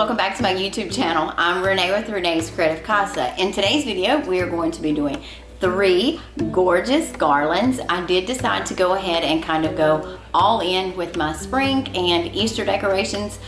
welcome back to my YouTube channel. I'm Renee with Renee's Creative Casa. In today's video, we are going to be doing 3 gorgeous garlands. I did decide to go ahead and kind of go all in with my spring and Easter decorations.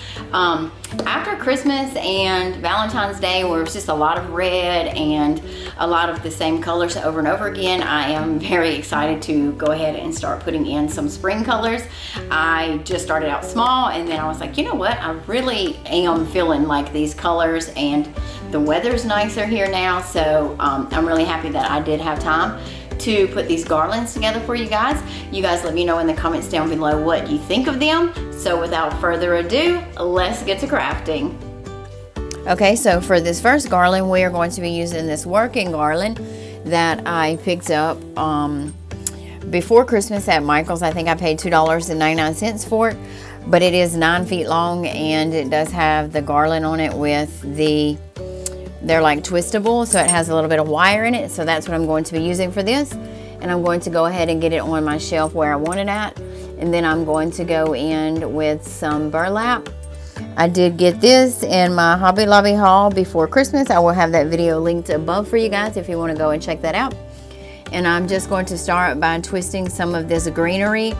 After Christmas and Valentine's Day, where it's just a lot of red and a lot of the same colors over and over again, I am very excited to go ahead and start putting in some spring colors. I just started out small, and then I was like, you know what, I really am feeling like these colors, and the weather's nicer here now, so I'm really happy that I did have time to put these garlands together for you guys. You guys let me know in the comments down below what you think of them. So without further ado, let's get to crafting. Okay, so for this first garland, we are going to be using this working garland that I picked up before Christmas at Michael's. I think I paid $2.99 for it, but it is 9 feet long, and it does have the garland on it with they're like twistable, so it has a little bit of wire in it. So that's what I'm going to be using for this, and I'm going to go ahead and get it on my shelf where I want it at, and then I'm going to go in with some burlap. I did get this in my Hobby Lobby haul before Christmas. I will have that video linked above for you guys if you want to go and check that out. And I'm just going to start by twisting some of this greenery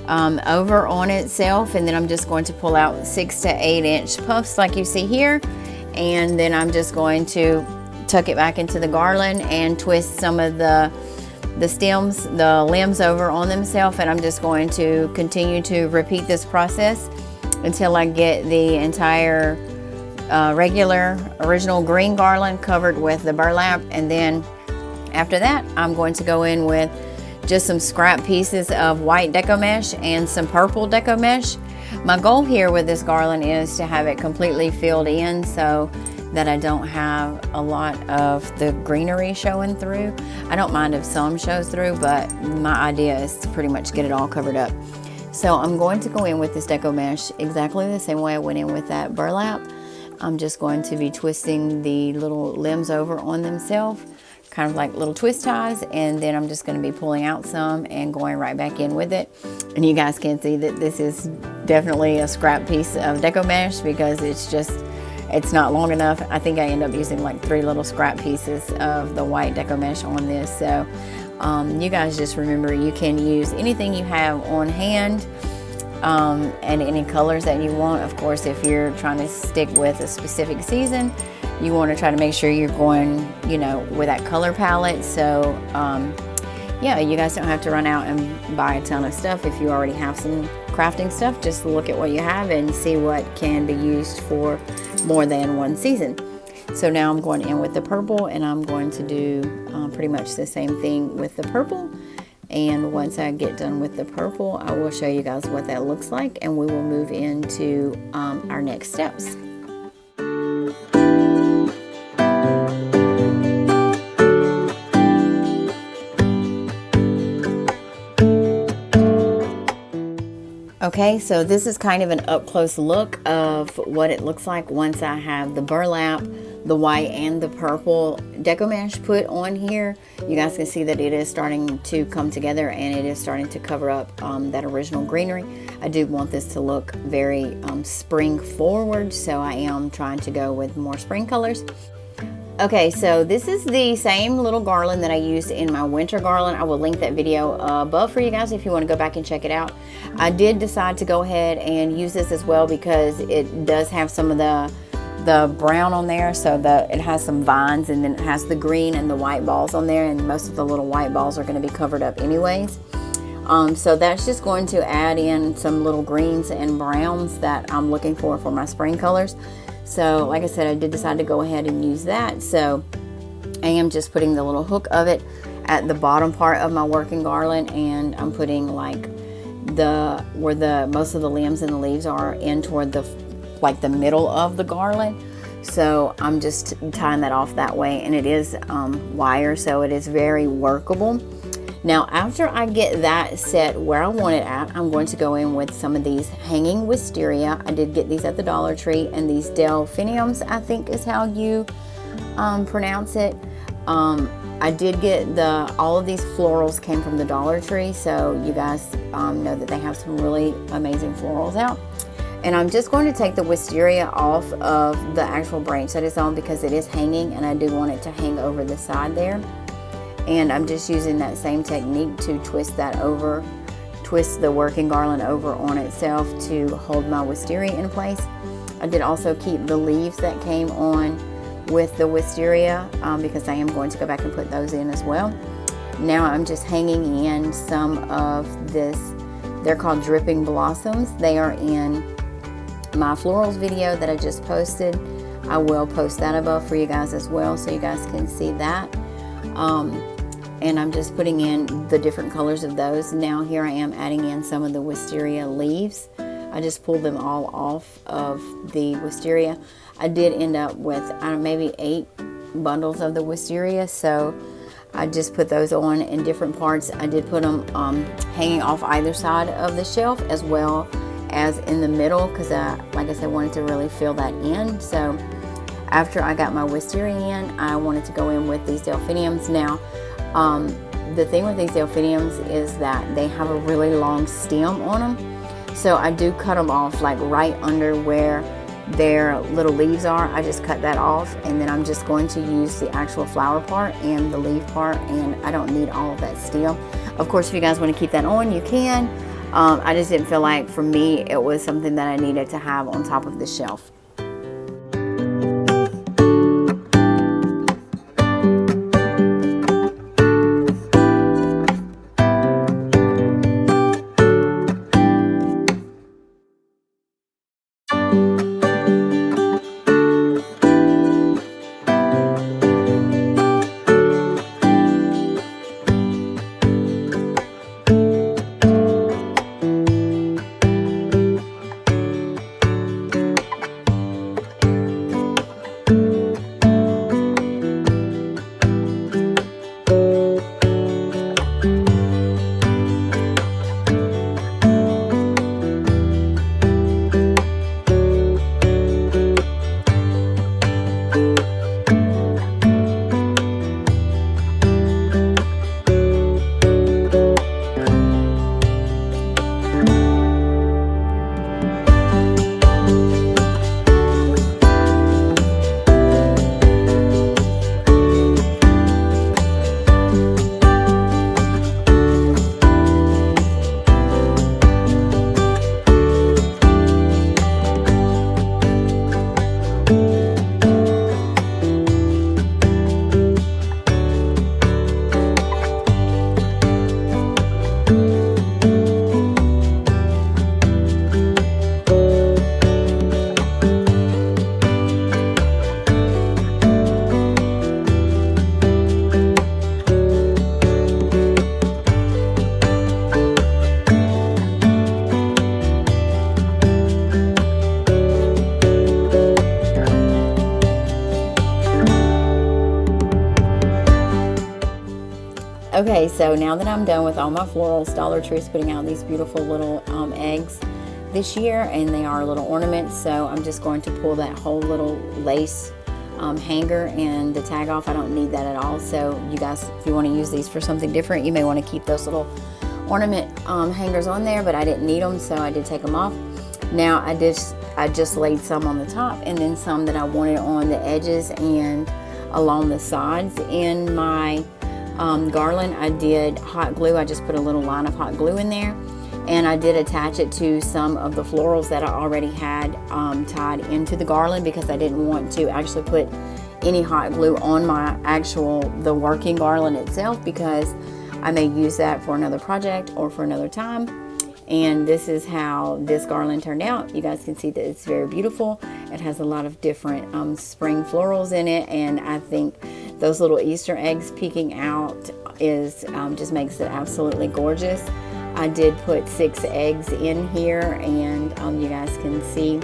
over on itself, and then I'm just going to pull out 6 to 8 inch puffs like you see here. And then I'm just going to tuck it back into the garland and twist some of the stems, the limbs over on themselves. And I'm just going to continue to repeat this process until I get the entire regular original green garland covered with the burlap. And then after that, I'm going to go in with just some scrap pieces of white deco mesh and some purple deco mesh. My goal here with this garland is to have it completely filled in so that I don't have a lot of the greenery showing through. I don't mind if some shows through, but my idea is to pretty much get it all covered up. So I'm going to go in with this deco mesh exactly the same way I went in with that burlap. I'm just going to be twisting the little limbs over on themselves, kind of like little twist ties, and then I'm just going to be pulling out some and going right back in with it. And you guys can see that this is definitely a scrap piece of deco mesh because it's not long enough. I think I end up using like 3 little scrap pieces of the white deco mesh on this. So you guys just remember, you can use anything you have on hand and any colors that you want. Of course, if you're trying to stick with a specific season, you want to try to make sure you're going, you know, with that color palette. So yeah, you guys don't have to run out and buy a ton of stuff. If you already have some crafting stuff, just look at what you have and see what can be used for more than one season. So now I'm going in with the purple, and I'm going to do pretty much the same thing with the purple. And once I get done with the purple, I will show you guys what that looks like, and we will move into our next steps. Okay, so this is kind of an up-close look of what it looks like once I have the burlap, the white, and the purple deco mesh put on here. You guys can see that it is starting to come together, and it is starting to cover up that original greenery. I do want this to look very spring forward, so I am trying to go with more spring colors. Okay, so this is the same little garland that I used in my winter garland. I will link that video above for you guys if you want to go back and check it out. I did decide to go ahead and use this as well because it does have some of the brown on there, so it has some vines, and then it has the green and the white balls on there, and most of the little white balls are going to be covered up anyways. So that's just going to add in some little greens and browns that I'm looking for my spring colors. So like I said, I did decide to go ahead and use that. So I am just putting the little hook of it at the bottom part of my working garland, and I'm putting like where most of the limbs and the leaves are in toward the middle of the garland. So I'm just tying that off that way, and it is wire, so it is very workable. Now, after I get that set where I want it at, I'm going to go in with some of these hanging wisteria. I did get these at the Dollar Tree, and these delphiniums, I think is how you pronounce it. I did get all of these florals came from the Dollar Tree, so you guys know that they have some really amazing florals out. And I'm just going to take the wisteria off of the actual branch that it's on because it is hanging and I do want it to hang over the side there. And I'm just using that same technique to twist the working garland over on itself to hold my wisteria in place. I did also keep the leaves that came on with the wisteria because I am going to go back and put those in as well. Now I'm just hanging in some of this, they're called dripping blossoms. They are in my florals video that I just posted. I will post that above for you guys as well so you guys can see that. And I'm just putting in the different colors of those. Now here I am adding in some of the wisteria leaves. I just pulled them all off of the wisteria. I did end up with maybe 8 bundles of the wisteria, so I just put those on in different parts. I did put them hanging off either side of the shelf as well as in the middle because like I said, wanted to really fill that in. So after I got my wisteria in, I wanted to go in with these delphiniums. Now the thing with these delphiniums is that they have a really long stem on them, so I do cut them off like right under where their little leaves are. I just cut that off, and then I'm just going to use the actual flower part and the leaf part, and I don't need all of that stem. Of course, if you guys want to keep that on, you can. I just didn't feel like, for me, it was something that I needed to have on top of the shelf. Okay, so now that I'm done with all my florals, Dollar Tree's putting out these beautiful little eggs this year, and they are little ornaments. So I'm just going to pull that whole little lace hanger and the tag off. I don't need that at all. So you guys, if you want to use these for something different, you may want to keep those little ornament hangers on there, but I didn't need them, so I did take them off. Now I just laid some on the top and then some that I wanted on the edges and along the sides. In my garland, I did hot glue. I just put a little line of hot glue in there, and I did attach it to some of the florals that I already had tied into the garland because I didn't want to actually put any hot glue on the working garland itself, because I may use that for another project or for another time. And this is how this garland turned out. You guys can see that it's very beautiful. It has a lot of different spring florals in it, and I think those little Easter eggs peeking out is just makes it absolutely gorgeous. I did put 6 eggs in here, and you guys can see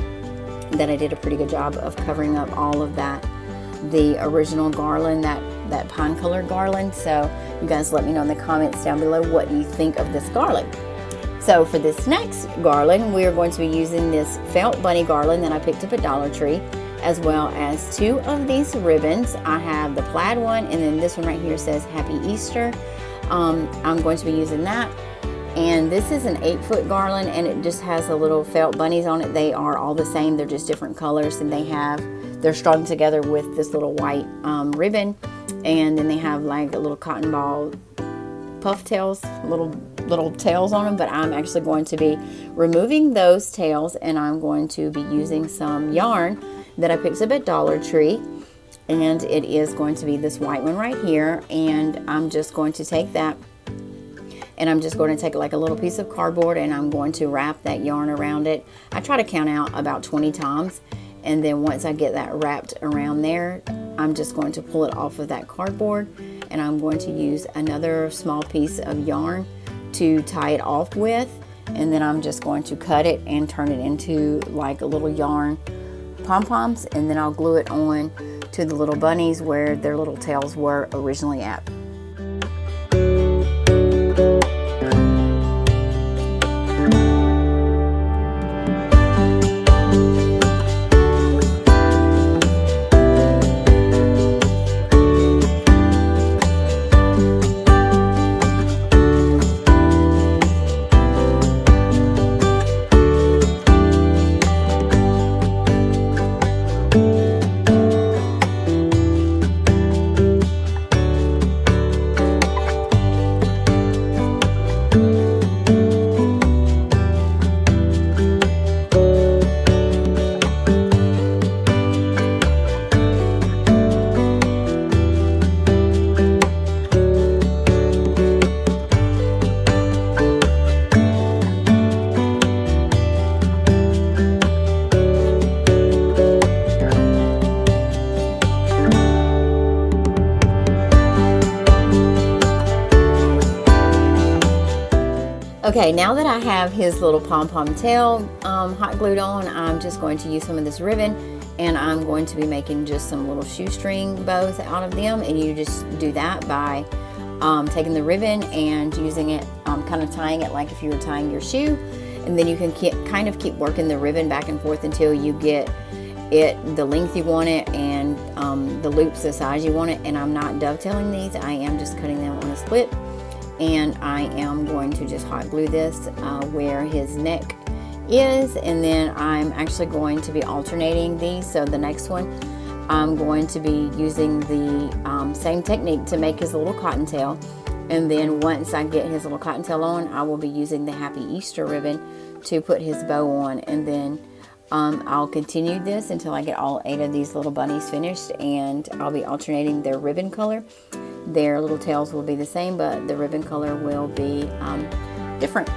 that I did a pretty good job of covering up all of that, the original garland, that pine colored garland. So you guys let me know in the comments down below what you think of this garland. So for this next garland, we are going to be using this felt bunny garland that I picked up at Dollar Tree, as well as 2 of these ribbons. I have the plaid one, and then this one right here says Happy Easter. I'm going to be using that. And this is an 8-foot garland, and it just has the little felt bunnies on it. They are all the same, they're just different colors, and they're strung together with this little white ribbon, and then they have like a little cotton ball puff tails, little tails on them. But I'm actually going to be removing those tails, and I'm going to be using some yarn that I picked up at Dollar Tree, and it is going to be this white one right here. And I'm just going to take that, and I'm just going to take like a little piece of cardboard, and I'm going to wrap that yarn around it. I try to count out about 20 times, and then once I get that wrapped around there, I'm just going to pull it off of that cardboard, and I'm going to use another small piece of yarn to tie it off with, and then I'm just going to cut it and turn it into like a little yarn pom-poms, and then I'll glue it on to the little bunnies where their little tails were originally at. Okay, now that I have his little pom-pom tail hot glued on, I'm just going to use some of this ribbon, and I'm going to be making just some little shoestring bows out of them. And you just do that by taking the ribbon and using it, kind of tying it like if you were tying your shoe, and then you can kind of keep working the ribbon back and forth until you get it the length you want it, and the loops the size you want it. And I'm not dovetailing these, I am just cutting them on a split. And I am going to just hot glue this where his neck is, and then I'm actually going to be alternating these. So the next one, I'm going to be using the same technique to make his little cottontail, and then once I get his little cottontail on, I will be using the Happy Easter ribbon to put his bow on, and then I'll continue this until I get all 8 of these little bunnies finished, and I'll be alternating their ribbon color. Their little tails will be the same, but the ribbon color will be different.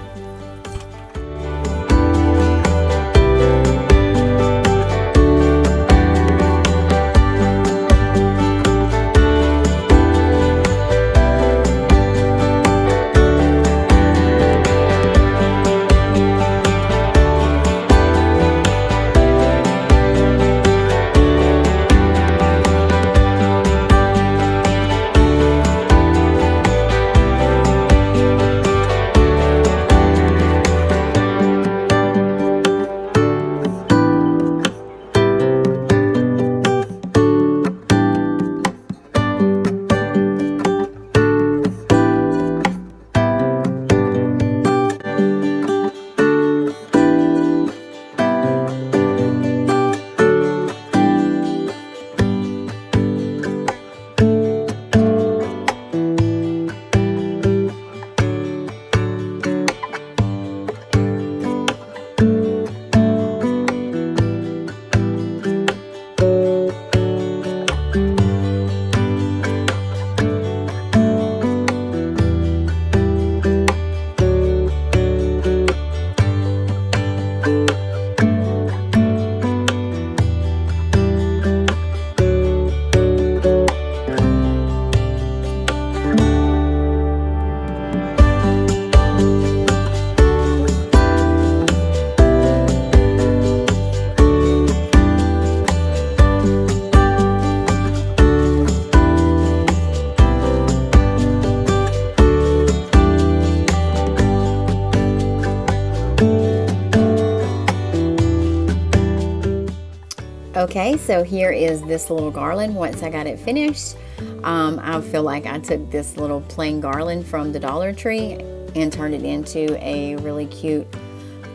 Okay, so here is this little garland once I got it finished. I feel like I took this little plain garland from the Dollar Tree, and turned it into a really cute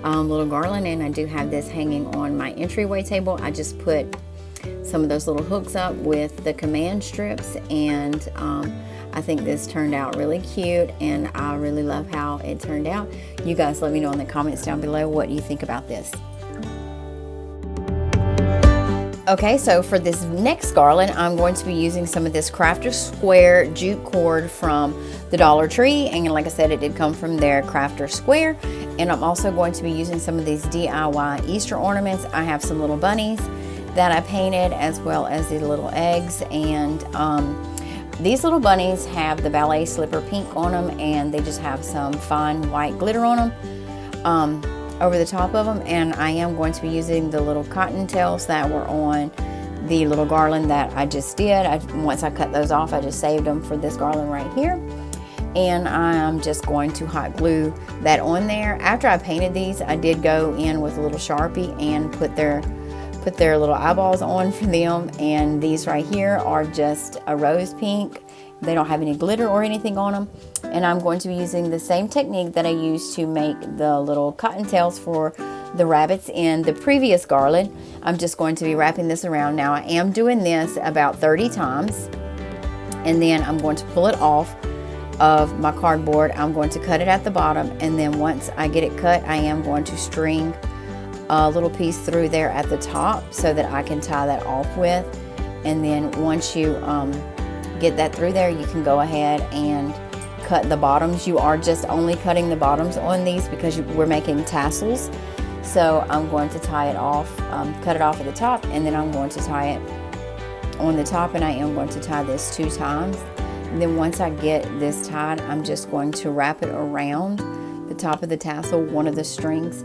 little garland. And I do have this hanging on my entryway table. I just put some of those little hooks up with the command strips, and I think this turned out really cute, and I really love how it turned out. You guys let me know in the comments down below what you think about this. Okay, so for this next garland, I'm going to be using some of this Crafter Square jute cord from the Dollar Tree, and like I said, it did come from their Crafter Square. And I'm also going to be using some of these DIY Easter ornaments. I have some little bunnies that I painted, as well as these little eggs, and these little bunnies have the ballet slipper pink on them, and they just have some fine white glitter on them over the top of them. And I am going to be using the little cottontails that were on the little garland that I just did. Once I cut those off, I just saved them for this garland right here. And I'm just going to hot glue that on there. After I painted these, I did go in with a little Sharpie and put their little eyeballs on for them. And these right here are just a rose pink. They don't have any glitter or anything on them. And I'm going to be using the same technique that I used to make the little cottontails for the rabbits in the previous garland. I'm just going to be wrapping this around. Now I am doing this about 30 times, and then I'm going to pull it off of my cardboard. I'm going to cut it at the bottom, and then once I get it cut, I am going to string a little piece through there at the top so that I can tie that off with. And then once you get that through there, you can go ahead and cut the bottoms. You are just only cutting the bottoms on these because we're making tassels. So I'm going to tie it off, cut it off at the top, and then I'm going to tie it on the top, and I am going to tie this 2 times. And then once I get this tied, I'm just going to wrap it around the top of the tassel, one of the strings.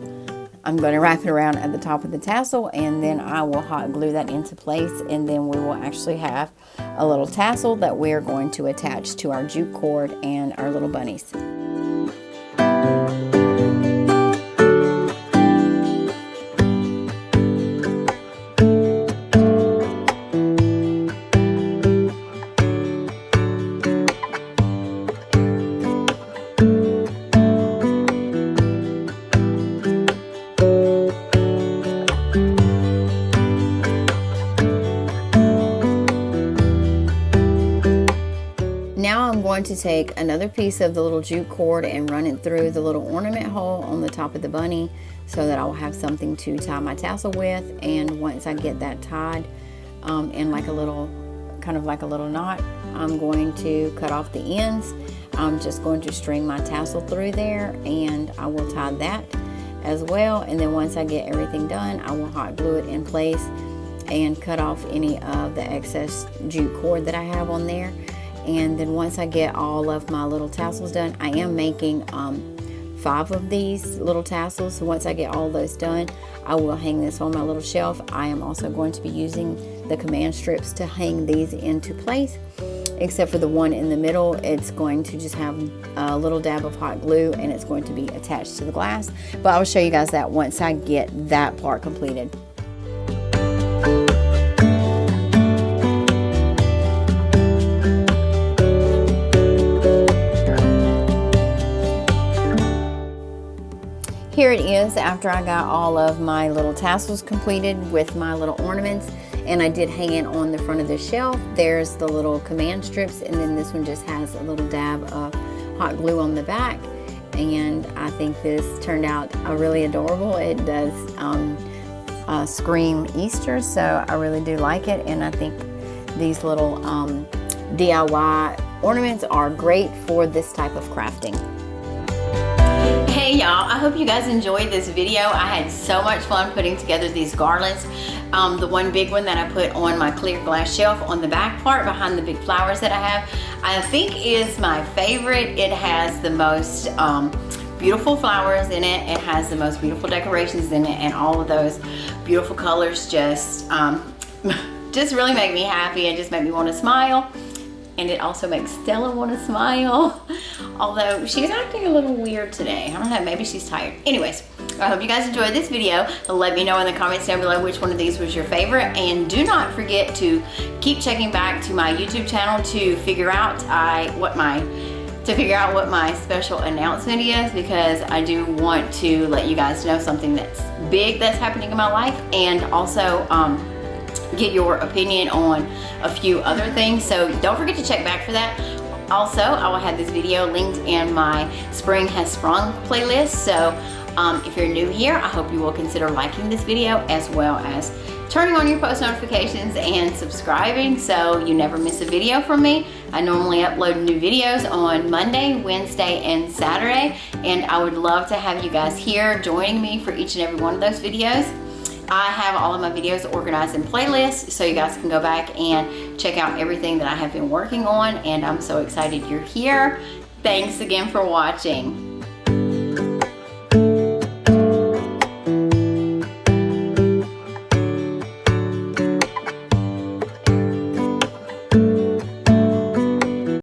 I'm going to wrap it around at the top of the tassel, and then I will hot glue that into place, and then we will actually have a little tassel that we're going to attach to our jute cord and our little bunnies. Now I'm going to take another piece of the little jute cord and run it through the little ornament hole on the top of the bunny so that I will have something to tie my tassel with. And once I get that tied in like a little, kind of like a little knot, I'm going to cut off the ends. I'm just going to string my tassel through there, and I will tie that as well. And then once I get everything done, I will hot glue it in place and cut off any of the excess jute cord that I have on there. And then once I get all of my little tassels done, I am making 5 of these little tassels. So once I get all those done, I will hang this on my little shelf. I am also going to be using the command strips to hang these into place, except for the one in the middle. It's going to just have a little dab of hot glue, and it's going to be attached to the glass. But I will show you guys that once I get that part completed. Here it is after I got all of my little tassels completed with my little ornaments, and I did hang it on the front of the shelf. There's the little command strips, and then this one just has a little dab of hot glue on the back. And I think this turned out really adorable. It does scream Easter, so I really do like it. And I think these little DIY ornaments are great for this type of crafting. Hey y'all, I hope you guys enjoyed this video. I had so much fun putting together these garlands. The one big one that I put on my clear glass shelf on the back part behind the big flowers that I have, I think is my favorite. It has the most beautiful flowers in it. It has the most beautiful decorations in it, and all of those beautiful colors just really make me happy and just make me want to smile. And it also makes Stella want to smile, although she's acting a little weird today. I don't know, maybe she's tired. Anyways, I hope you guys enjoyed this video. Let me know in the comments down below which one of these was your favorite. And do not forget to keep checking back to my YouTube channel to figure out what my to figure out what my special announcement is, because I do want to let you guys know something that's big that's happening in my life, and also get your opinion on a few other things. So don't forget to check back for that. Also, I will have this video linked in my Spring Has Sprung playlist. So if you're new here, I hope you will consider liking this video, as well as turning on your post notifications and subscribing so you never miss a video from me. I normally upload new videos on Monday, Wednesday, and Saturday, and I would love to have you guys here joining me for each and every one of those videos. I have all of my videos organized in playlists, so you guys can go back and check out everything that I have been working on, and I'm so excited you're here. Thanks again for watching.